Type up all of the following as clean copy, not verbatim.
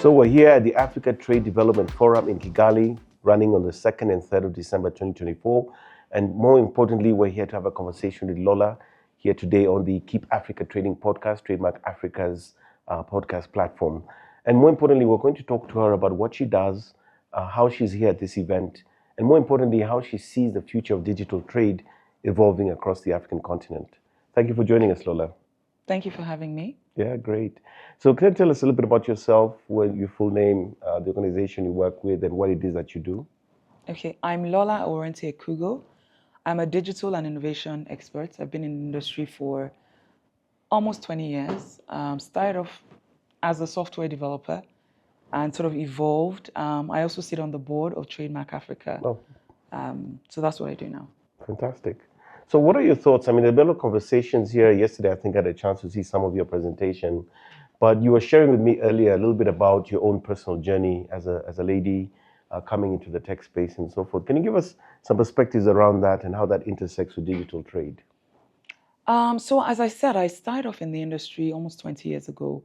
So we're here at the Africa Trade Development Forum in Kigali, running on the 2nd and 3rd of December 2024. And more importantly, we're here to have a conversation with Lola here today on the Keep Africa Trading podcast, TradeMark Africa's podcast platform. And more importantly, we're going to talk to her about what she does, how she's here at this event, and more importantly, how she sees the future of digital trade evolving across the African continent. Thank you for joining us, Lola. Thank you for having me. Yeah, great. So can you tell us a little bit about yourself, your full name, the organization you work with, and what it is that you do? Okay, I'm Lola Aworanti-Ekugo. I'm a digital and innovation expert. I've been in the industry for almost 20 years. Started off as a software developer and sort of evolved. I also sit on the board of TradeMark Africa. Oh, So that's what I do now. fantastic. So what are your thoughts? I mean, there have been a lot of conversations here. Yesterday, I think I had a chance to see some of your presentation, but you were sharing with me earlier a little bit about your own personal journey as a lady coming into the tech space and so forth. Can you give us some perspectives around that and how that intersects with digital trade? So as I said, I started off in the industry almost 20 years ago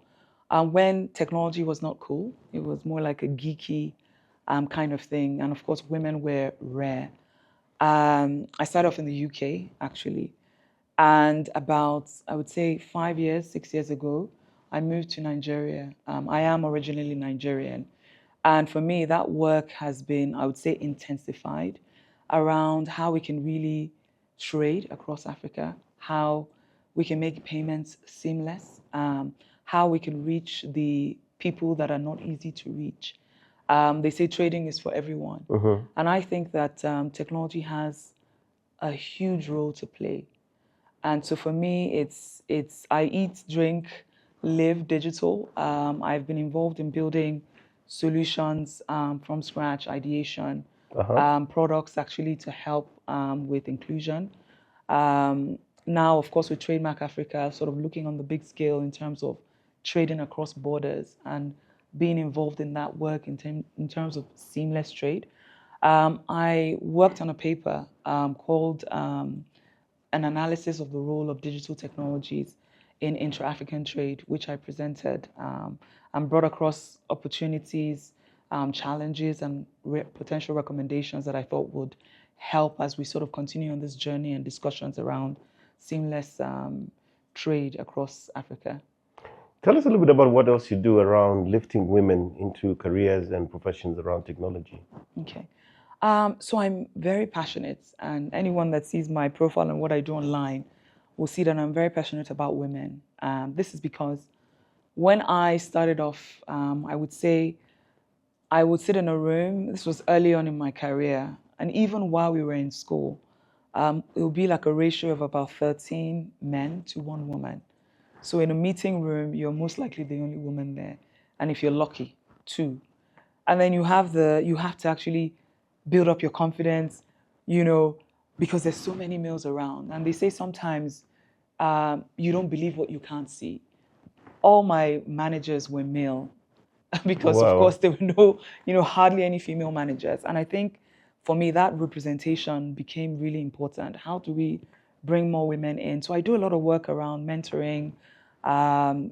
when technology was not cool. It was more like a geeky kind of thing. And of course, women were rare. I started off in the UK, actually. And about, I would say, 5 years, 6 years ago, I moved to Nigeria. I am originally Nigerian. And for me, that work has been, I would say, intensified around how we can really trade across Africa, how we can make payments seamless, how we can reach the people that are not easy to reach. They say trading is for everyone. And I think that technology has a huge role to play. And so for me, it's I eat, drink, live digital. I've been involved in building solutions from scratch, ideation, products actually to help with inclusion. Now, of course, with TradeMark Africa, sort of looking on the big scale in terms of trading across borders and being involved in that work in terms of seamless trade. I worked on a paper called an analysis of the role of digital technologies in intra-African trade, which I presented and brought across opportunities, challenges, and potential recommendations that I thought would help as we sort of continue on this journey and discussions around seamless trade across Africa. Tell us a little bit about what else you do around lifting women into careers and professions around technology. Okay. So I'm very passionate, and anyone that sees my profile and what I do online will see that I'm very passionate about women. This is because when I started off, I would say I would sit in a room. This was early on in my career, and even while we were in school, it would be like a ratio of about 13 men to 1 woman. So in a meeting room, you're most likely the only woman there, and if you're lucky, 2. And then you have to actually build up your confidence, because there's so many males around. And they say sometimes you don't believe what you can't see. All my managers were male because, of course, there were hardly any female managers. And I think for me, that representation became really important. How do we bring more women in? So I do a lot of work around mentoring,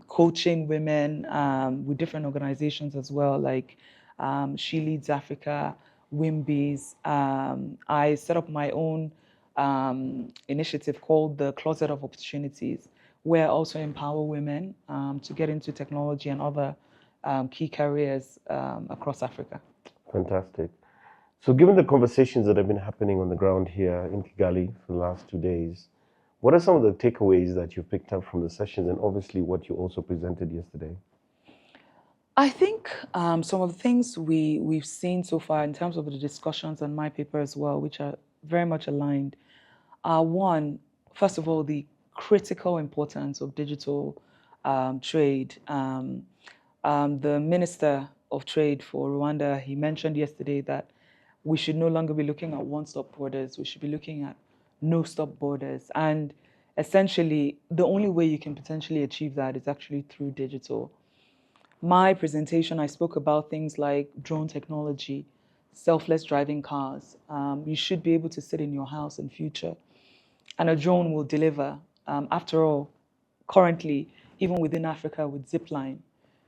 coaching women with different organizations as well, like She Leads Africa, Wimbies. I set up my own initiative called the Closet of Opportunities, where I also empower women to get into technology and other key careers across Africa. Fantastic. So given the conversations that have been happening on the ground here in Kigali for the last 2 days, what are some of the takeaways that you've picked up from the sessions and obviously what you also presented yesterday? I think some of the things we've seen so far in terms of the discussions on my paper as well, which are very much aligned, are one, first of all, the critical importance of digital trade. The Minister of Trade for Rwanda, he mentioned yesterday that we should no longer be looking at one-stop borders. We should be looking at no-stop borders. And essentially, the only way you can potentially achieve that is actually through digital. My presentation, I spoke about things like drone technology, selfless driving cars. You should be able to sit in your house in future, and a drone will deliver. After all, currently, even within Africa with Zipline,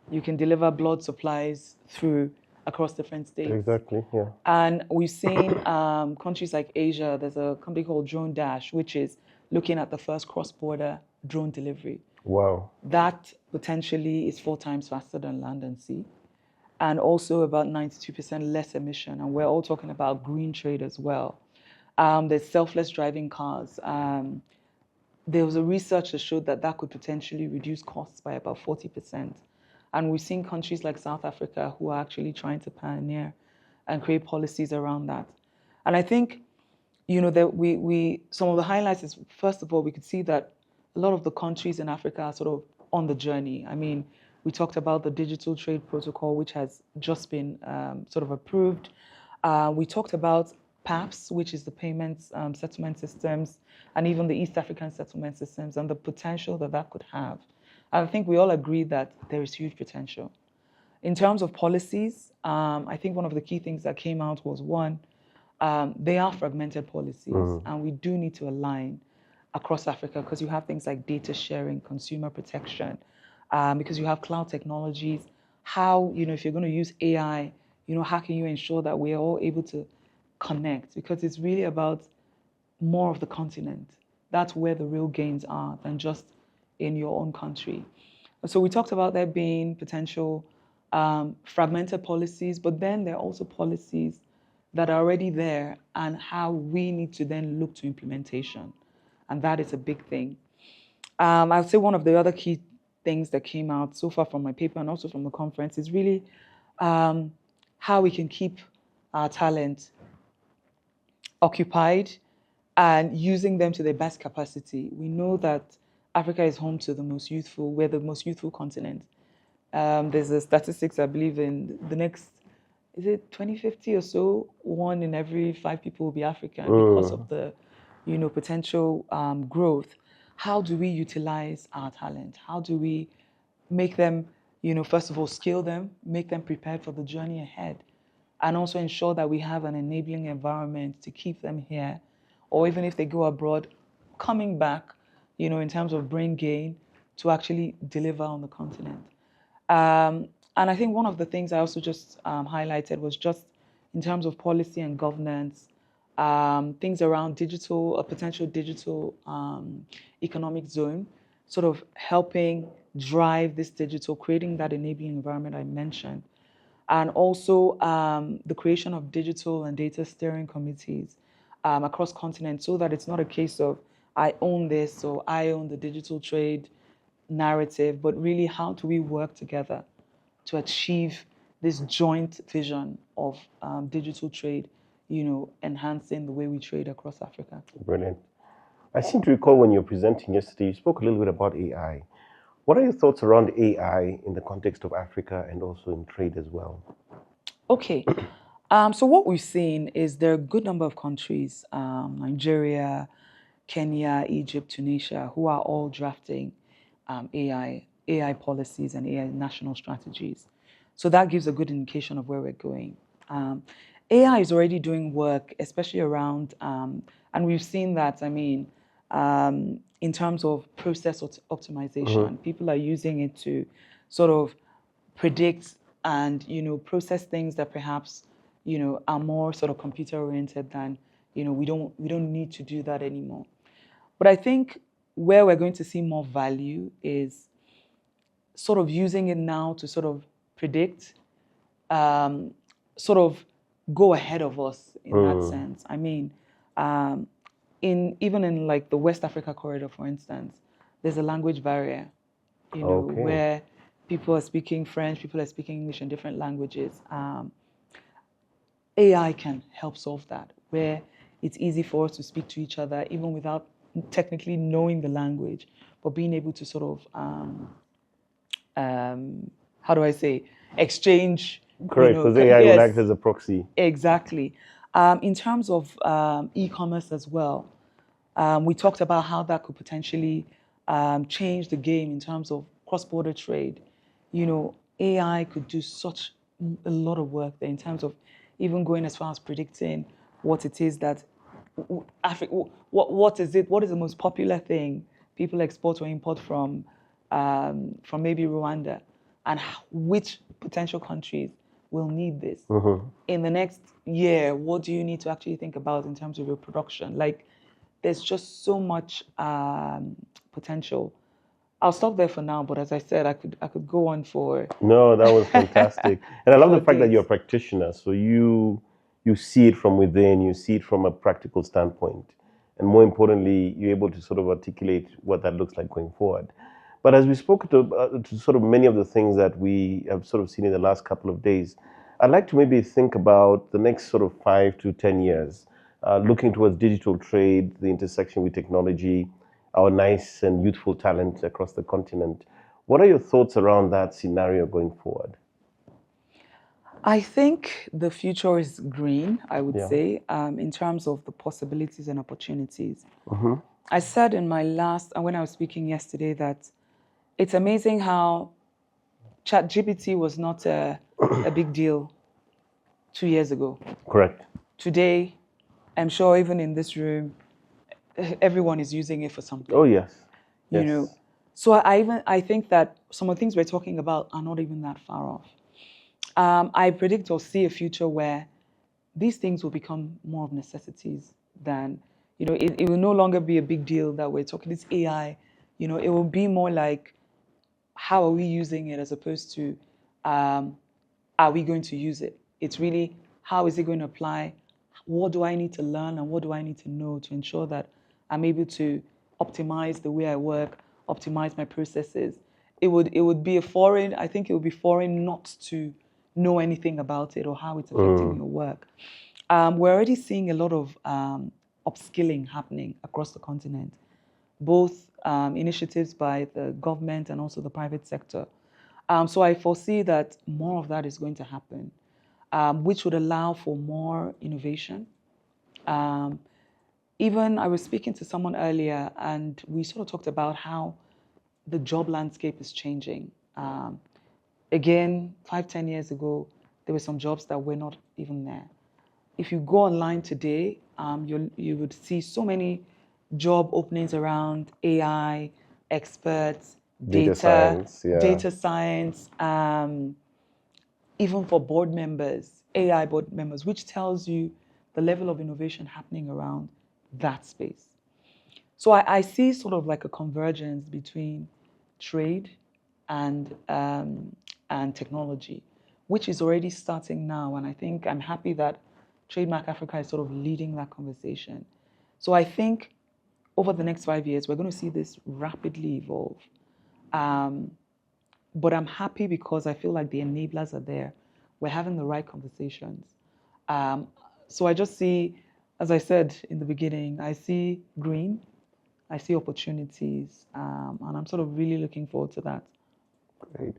You can deliver blood supplies through across different states. Exactly, yeah. And we've seen countries like Asia, there's a company called Drone Dash, which is looking at the first cross-border drone delivery. Wow. That potentially is 4 times faster than land and sea, and also about 92% less emission. And we're all talking about green trade as well. There's selfless driving cars. There was a research that showed that that could potentially reduce costs by about 40%. And we've seen countries like South Africa who are actually trying to pioneer and create policies around that. And I think, that we some of the highlights is, first of all, we could see that a lot of the countries in Africa are sort of on the journey. I mean, we talked about the digital trade protocol, which has just been sort of approved. We talked about PAPS, which is the payments settlement systems, and even the East African settlement systems, and the potential that that could have. I think we all agree that there is huge potential. In terms of policies, I think one of the key things that came out was, one, they are fragmented policies, and we do need to align across Africa, because you have things like data sharing, consumer protection, because you have cloud technologies. How, if you're going to use AI, how can you ensure that we're all able to connect? Because it's really about more of the continent. That's where the real gains are than just in your own country. So we talked about there being potential fragmented policies, but then there are also policies that are already there and how we need to then look to implementation. And that is a big thing. I would say one of the other key things that came out so far from my paper and also from the conference is really how we can keep our talent occupied and using them to their best capacity. We know that Africa is home to the most youthful, we're the most youthful continent. There's a statistics, I believe, in the next, is it 2050 or so, 1 in every 5 people will be African because of the, potential growth. How do we utilize our talent? How do we make them, first of all, skill them, make them prepared for the journey ahead, and also ensure that we have an enabling environment to keep them here, or even if they go abroad, coming back, in terms of brain gain, to actually deliver on the continent. And I think one of the things I also just highlighted was just in terms of policy and governance, things around digital, a potential digital economic zone, sort of helping drive this digital, creating that enabling environment I mentioned. And also the creation of digital and data steering committees across continents, so that it's not a case of I own this or I own the digital trade narrative, but really how do we work together to achieve this joint vision of digital trade, enhancing the way we trade across Africa. Brilliant. I seem to recall when you were presenting yesterday, you spoke a little bit about AI. What are your thoughts around AI in the context of Africa and also in trade as well? Okay. So what we've seen is there are a good number of countries, Nigeria, Kenya, Egypt, Tunisia, who are all drafting AI policies and AI national strategies. So that gives a good indication of where we're going. AI is already doing work, especially around, and we've seen that, in terms of process optimization. People are using it to sort of predict and, process things that perhaps, are more sort of computer oriented than, we don't need to do that anymore. But I think where we're going to see more value is sort of using it now to sort of predict, sort of go ahead of us in that sense. Even in like the West Africa corridor, for instance, there's a language barrier, where people are speaking French, people are speaking English and different languages. AI can help solve that, where it's easy for us to speak to each other even without technically knowing the language, but being able to sort of, how do I say, exchange. Correct, because AI will act as a proxy. Exactly. In terms of e-commerce as well, we talked about how that could potentially change the game in terms of cross-border trade. AI could do such a lot of work there in terms of even going as far as predicting what it is that what is the most popular thing people export or import from maybe Rwanda, and which potential countries will need this. Mm-hmm. In the next year, what do you need to actually think about in terms of your production? Like, there's just so much potential. I'll stop there for now, but as I said, I could go on for No, that was fantastic. And I love for the fact that you're days. a practitioner. So you see it from within, you see it from a practical standpoint. And more importantly, you're able to sort of articulate what that looks like going forward. But as we spoke to sort of many of the things that we have sort of seen in the last couple of days, I'd like to maybe think about the next sort of 5 to 10 years, looking towards digital trade, the intersection with technology, our nice and youthful talent across the continent. What are your thoughts around that scenario going forward? I think the future is green, I would Yeah. say, in terms of the possibilities and opportunities. Mm-hmm. I said in my when I was speaking yesterday, that it's amazing how ChatGPT was not a big deal 2 years ago. Correct. Today, I'm sure even in this room, everyone is using it for something. Oh, yes. You Yes. know, so I think that some of the things we're talking about are not even that far off. I predict or see a future where these things will become more of necessities than, it will no longer be a big deal that we're talking this AI. It will be more like, how are we using it, as opposed to, are we going to use it? It's really, how is it going to apply? What do I need to learn and what do I need to know to ensure that I'm able to optimize the way I work, optimize my processes? It would be I think it would be foreign not to know anything about it or how it's affecting your work. We're already seeing a lot of upskilling happening across the continent, both initiatives by the government and also the private sector. So I foresee that more of that is going to happen, which would allow for more innovation. Um, Even I was speaking to someone earlier, and we sort of talked about how the job landscape is changing. Again, 5, 10 years ago, there were some jobs that were not even there. If you go online today, you would see so many job openings around AI, experts, Data science, yeah. data science, even for board members, AI board members, which tells you the level of innovation happening around that space. So I see sort of like a convergence between trade and technology, which is already starting now. And I think I'm happy that TradeMark Africa is sort of leading that conversation. So I think over the next 5 years, we're going to see this rapidly evolve. But I'm happy because I feel like the enablers are there. We're having the right conversations. So I just see, as I said in the beginning, I see green, I see opportunities, and I'm sort of really looking forward to that. Great.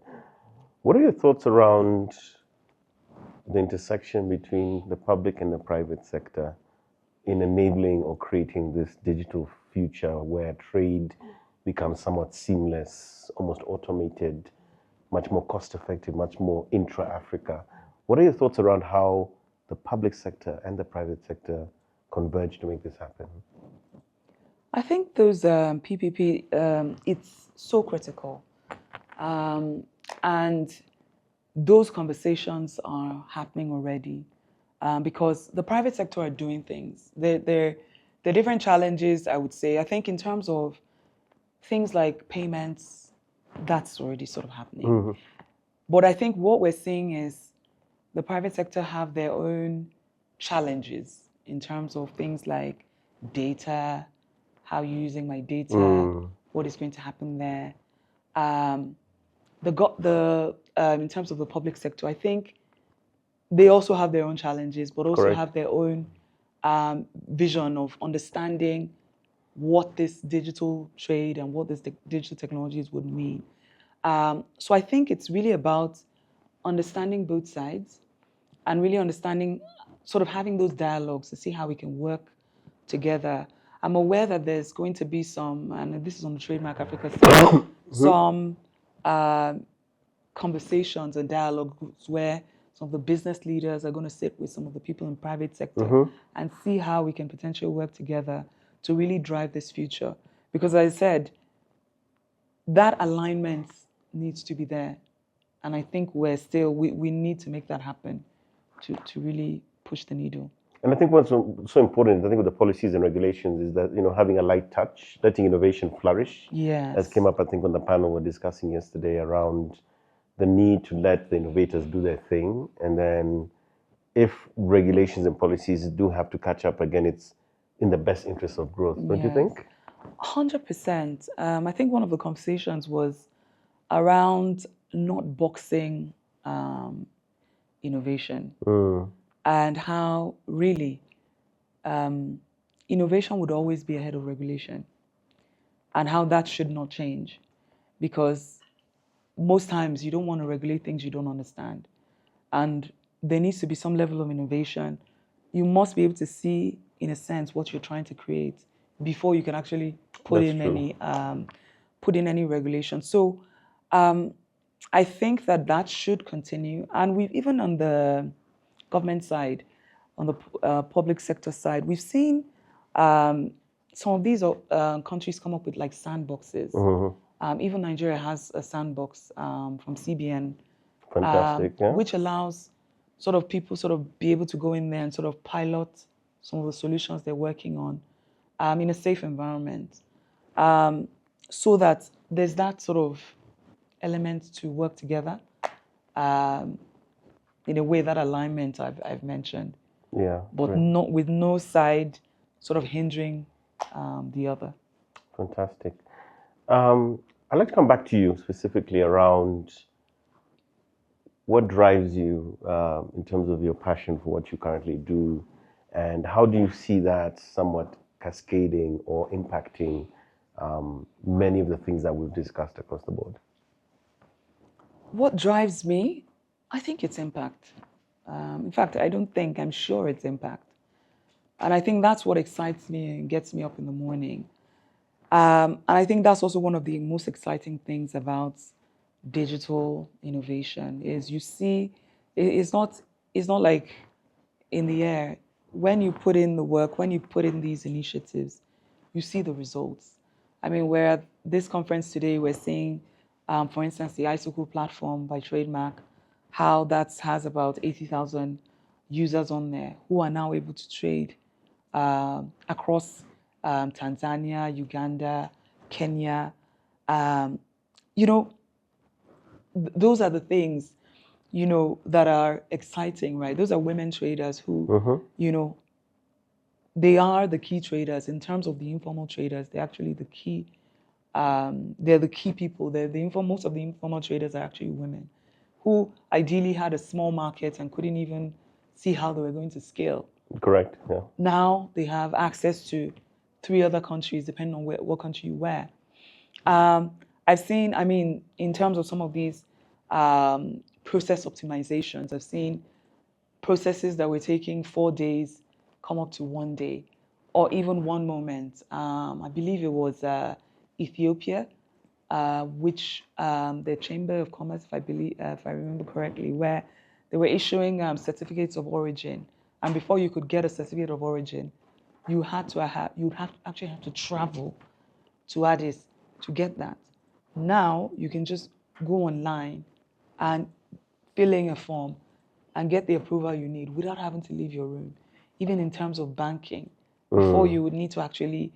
What are your thoughts around the intersection between the public and the private sector in enabling or creating this digital future where trade becomes somewhat seamless, almost automated, much more cost effective, much more intra-Africa? What are your thoughts around how the public sector and the private sector converge to make this happen? I think those PPP, it's so critical. And those conversations are happening already, because the private sector are doing things. There are different challenges, I would say. I think in terms of things like payments, that's already sort of happening. Mm-hmm. But I think what we're seeing is the private sector have their own challenges in terms of things like data, how you're using my data, what is going to happen there. In terms of the public sector, I think they also have their own challenges, but also Correct. have their own vision of understanding what this digital trade and what this digital technologies would mean. So I think it's really about understanding both sides and really understanding, sort of having those dialogues to see how we can work together. I'm aware that there's going to be some, and this is on the TradeMark Africa side, some conversations and dialogues where some of the business leaders are going to sit with some of the people in the private sector and see how we can potentially work together to really drive this future. Because as I said, that alignment needs to be there. And I think we need to make that happen to really push the needle. And I think what's so important, I think, with the policies and regulations is that, having a light touch, letting innovation flourish. Yes. As came up, I think, on the panel we're discussing yesterday around the need to let the innovators do their thing. And then if regulations and policies do have to catch up again, it's in the best interest of growth, don't you think? 100%. I think one of the conversations was around not boxing innovation and how really innovation would always be ahead of regulation and how that should not change, because most times you don't want to regulate things you don't understand, and there needs to be some level of innovation. You must be able to see, in a sense, what you're trying to create before you can actually put in any regulation. So I think that should continue, and we've even on the government side, on the public sector side, we've seen some of these countries come up with like sandboxes. Even Nigeria has a sandbox from CBN, Fantastic, yeah. which allows sort of people sort of be able to go in there and sort of pilot some of the solutions they're working on in a safe environment, so that there's that sort of element to work together in a way, that alignment I've mentioned. Yeah. But not with no side sort of hindering the other. Fantastic. I'd like to come back to you specifically around what drives you in terms of your passion for what you currently do, and how do you see that somewhat cascading or impacting many of the things that we've discussed across the board? What drives me? I think it's impact. In fact, I'm sure it's impact. And I think that's what excites me and gets me up in the morning. And I think that's also one of the most exciting things about digital innovation is you see, it's not like in the air. When you put in the work, when you put in these initiatives, you see the results. I mean, we're at this conference today, we're seeing, for instance, the Isuku platform by TradeMark, how that has about 80,000 users on there who are now able to trade across Tanzania, Uganda, Kenya. Those are the things, that are exciting, right? Those are women traders who, they are the key traders in terms of the informal traders. They're actually the key. They're the key people. Most of the informal traders are actually women who ideally had a small market and couldn't even see how they were going to scale. Correct, yeah. Now they have access to 3 other countries, depending on what country you were. I've seen, in terms of some of these process optimizations, I've seen processes that were taking 4 days come up to 1 day, or even one moment. I believe it was Ethiopia, which the Chamber of Commerce, if I remember correctly, where they were issuing certificates of origin, and before you could get a certificate of origin, you'd actually have to travel to Addis to get that. Now you can just go online and fill in a form and get the approval you need without having to leave your room. Even in terms of banking, before you would need to actually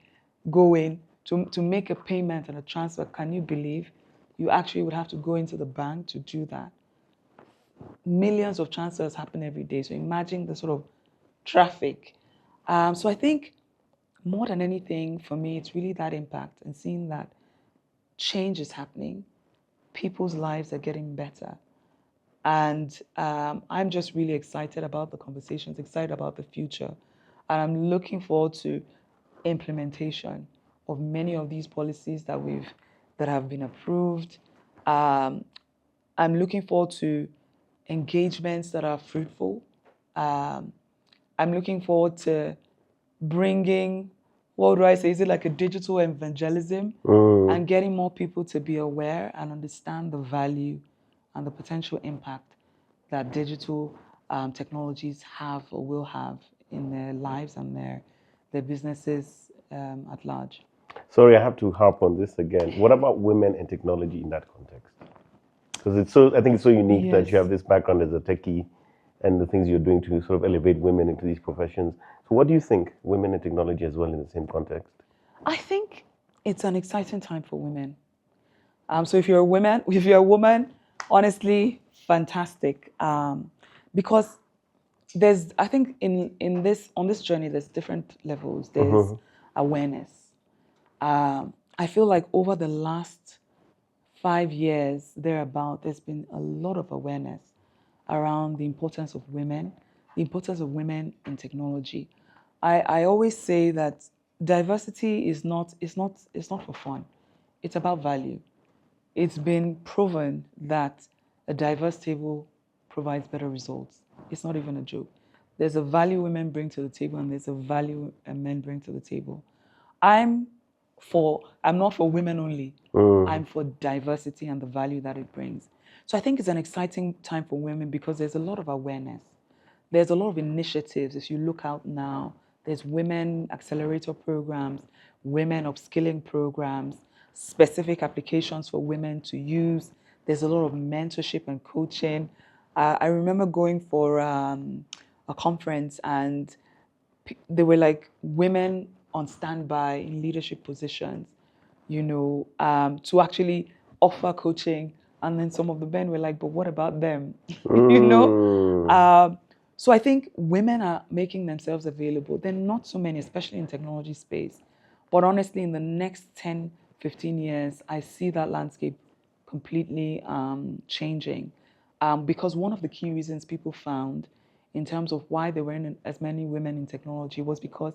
go in to make a payment and a transfer, can you believe you actually would have to go into the bank to do that? Millions of transfers happen every day. So imagine the sort of traffic. So I think more than anything, for me, it's really that impact and seeing that change is happening. People's lives are getting better. And I'm just really excited about the conversations, excited about the future. And I'm looking forward to implementation of many of these policies that have been approved. I'm looking forward to engagements that are fruitful. I'm looking forward to bringing, what do I say, is it like a digital evangelism? And getting more people to be aware and understand the value and the potential impact that digital technologies have or will have in their lives and their businesses at large. Sorry, I have to harp on this again. What about women and technology in that context? Because it's so, I think it's so unique that you Yes. have this background as a techie and the things you're doing to sort of elevate women into these professions. So what do you think, women in technology as well in the same context? I think it's an exciting time for women. So if you're a woman, honestly, fantastic. Because there's, I think in this on this journey, there's different levels. There's awareness. I feel like over the last 5 years, thereabout, there's been a lot of awareness around the importance of women, in technology. I always say that diversity is not for fun. It's about value. It's been proven that a diverse table provides better results. It's not even a joke. There's a value women bring to the table, and there's a value men bring to the table. I'm I'm not for women only. I'm for diversity and the value that it brings. So I think it's an exciting time for women because there's a lot of awareness. There's a lot of initiatives. If you look out now, there's women accelerator programs, women upskilling programs, specific applications for women to use. There's a lot of mentorship and coaching. I remember going for a conference, and they were like women on standby in leadership positions, to actually offer coaching. And then some of the men were like, but what about them? you know? So I think women are making themselves available. They're not so many, especially in technology space. But honestly, in the next 10, 15 years, I see that landscape completely changing. Because one of the key reasons people found in terms of why there weren't as many women in technology was because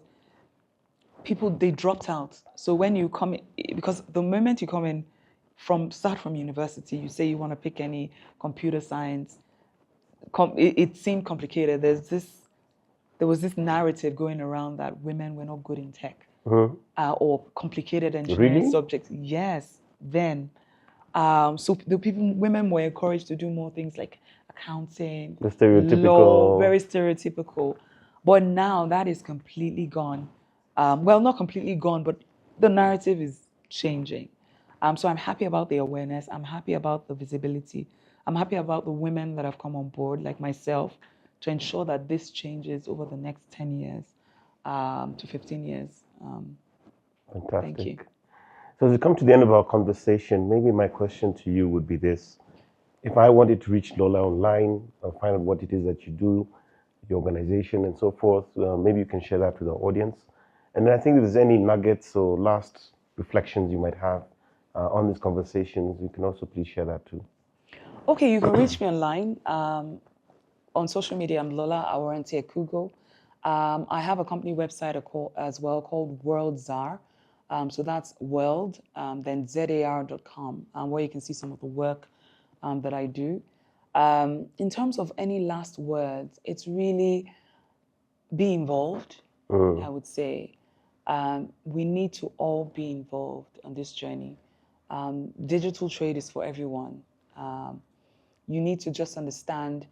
they dropped out. So when you come in, because the moment you come in start from university, you say you want to pick any computer science, it seemed complicated. There was this narrative going around that women were not good in tech or complicated engineering Really? subjects. Yes, then. So women were encouraged to do more things like accounting, The law, stereotypical. very stereotypical. But now that is completely gone. Well, not completely gone, but the narrative is changing. So I'm happy about the awareness. I'm happy about the visibility. I'm happy about the women that have come on board, like myself, to ensure that this changes over the next 10 years to 15 years. Thank you. Fantastic. So as we come to the end of our conversation, maybe my question to you would be this. If I wanted to reach Lola online or find out what it is that you do, your organization and so forth, maybe you can share that with the audience. And then I think if there's any nuggets or last reflections you might have on this conversation, you can also please share that too. Okay, you can reach me online. On social media, I'm Lola Aworanti-Ekugo. I have a company website as well called World Czar. So that's world, then zar.com, where you can see some of the work that I do. In terms of any last words, it's really be involved, I would say. We need to all be involved on this journey. Digital trade is for everyone. You need to just understand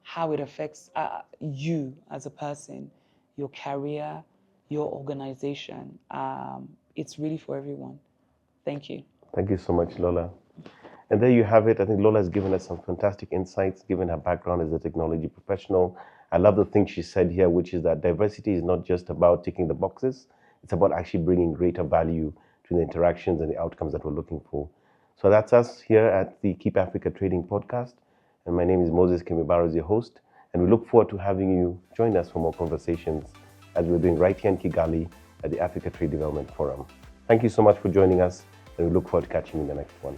how it affects you as a person, your career, your organization. It's really for everyone. Thank you. Thank you so much, Lola. And there you have it. I think Lola has given us some fantastic insights, given her background as a technology professional. I love the thing she said here, which is that diversity is not just about ticking the boxes. It's about actually bringing greater value to the interactions and the outcomes that we're looking for. So that's us here at the Keep Africa Trading podcast. And my name is Moses Kemibaro, as your host. And we look forward to having you join us for more conversations as we're doing right here in Kigali at the Africa Trade Development Forum. Thank you so much for joining us, and we look forward to catching you in the next one.